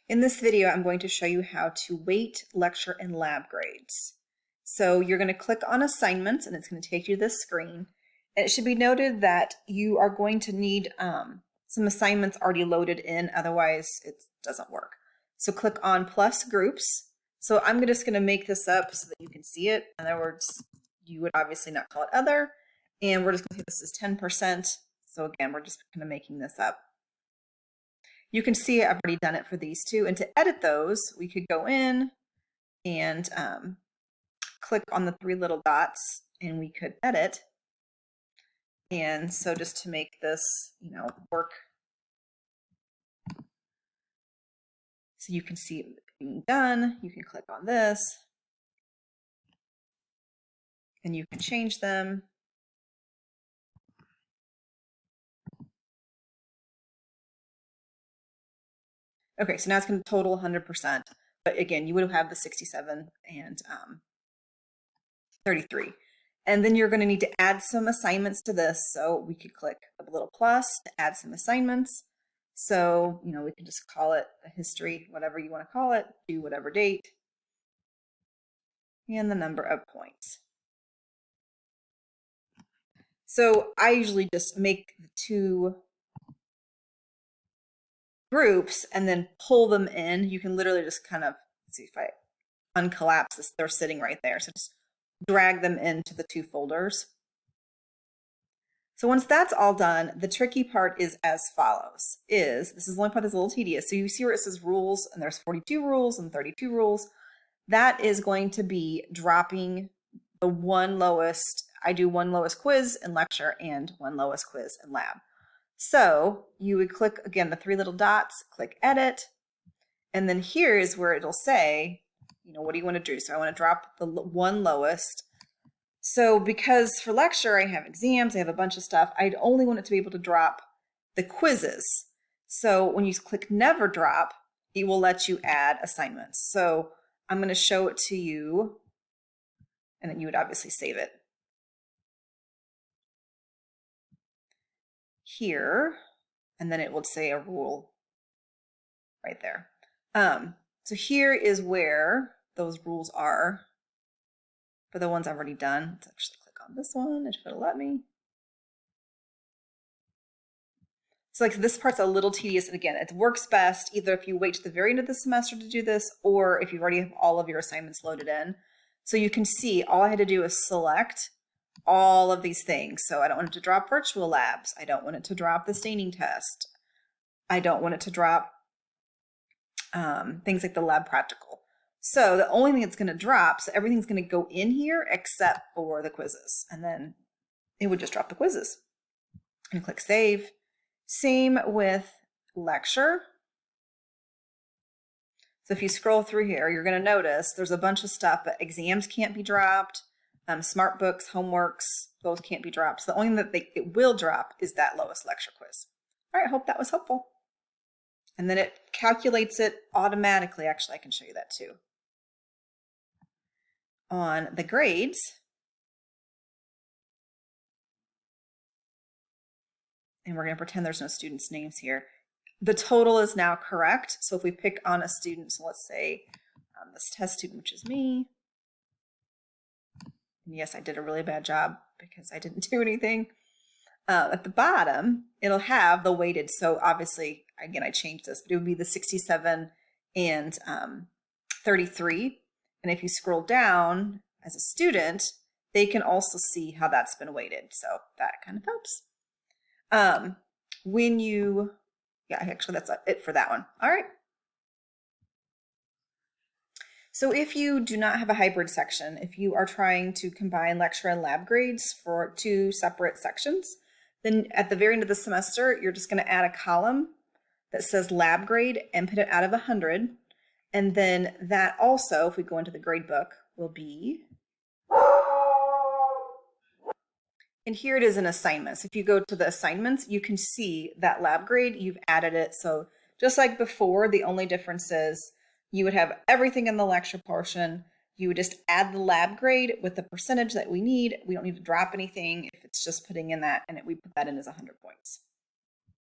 In this video, I'm going to show you how to weight lecture and lab grades. So you're going to click on assignments and it's going to take you to this screen. And it should be noted that you are going to need some assignments already loaded in, otherwise it doesn't work. So click on plus groups. So I'm just going to make this up so that you can see it. In other words, you would obviously not call it other. And we're just going to say this is 10%. So again, we're just kind of making this up. You can see I've already done it for these two. And to edit those, we could go in and click on the three little dots and we could edit. And so just to make this, work, so you can see it being done, you can click on this and you can change them. Okay, so now it's going to total 100%, but again, you would have the 67 and 33. And then you're going to need to add some assignments to this. So we could click a little plus to add some assignments. So, we can just call it a history, whatever you want to call it, do whatever date, and the number of points. So I usually just make the two groups and then pull them in. You can literally just kind of, let's see if I uncollapse this, they're sitting right there. So just drag them into the two folders. So once that's all done, the tricky part is as follows, this is the only part that's a little tedious. So you see where it says rules and there's 42 rules and 32 rules. That is going to be dropping the one lowest, I do one lowest quiz in lecture and one lowest quiz in lab. So you would click, again, the three little dots, click edit, and then here is where it'll say, what do you want to do? So I want to drop the one lowest. So because for lecture, I have exams, I have a bunch of stuff, I'd only want it to be able to drop the quizzes. So when you click never drop, it will let you add assignments. So I'm going to show it to you, and then you would obviously save it. Here, and then it would say a rule right there. So here is where those rules are for the ones I've already done. Let's actually click on this one if it'll let me. So like this part's a little tedious, and again, it works best either if you wait to the very end of the semester to do this, or if you already have all of your assignments loaded in. So you can see all I had to do is select all of these things. So I don't want it to drop virtual labs. I don't want it to drop the staining test. I don't want it to drop things like the lab practical. So the only thing it's going to drop, so everything's going to go in here except for the quizzes. And then it would just drop the quizzes. And click save. Same with lecture. So if you scroll through here, you're going to notice there's a bunch of stuff, but exams can't be dropped. Smart books, homeworks, those can't be dropped. So the only thing that it will drop is that lowest lecture quiz. All right, I hope that was helpful. And then it calculates it automatically. Actually, I can show you that too. On the grades, and we're going to pretend there's no students' names here. The total is now correct. So if we pick on a student, so let's say this test student, which is me. And yes, I did a really bad job because I didn't do anything. At the bottom, it'll have the weighted. So obviously, again, I changed this, but it would be the 67 and 33. And if you scroll down as a student, they can also see how that's been weighted. So that kind of helps. Actually, that's it for that one. All right. So if you do not have a hybrid section, if you are trying to combine lecture and lab grades for two separate sections, then at the very end of the semester, you're just going to add a column that says lab grade and put it out of 100. And then that also, if we go into the grade book, will be, and here it is in assignments. If you go to the assignments, you can see that lab grade, you've added it. So just like before, the only difference is you would have everything in the lecture portion. You would just add the lab grade with the percentage that we need. We don't need to drop anything if it's just putting in that, and we put that in as 100 points.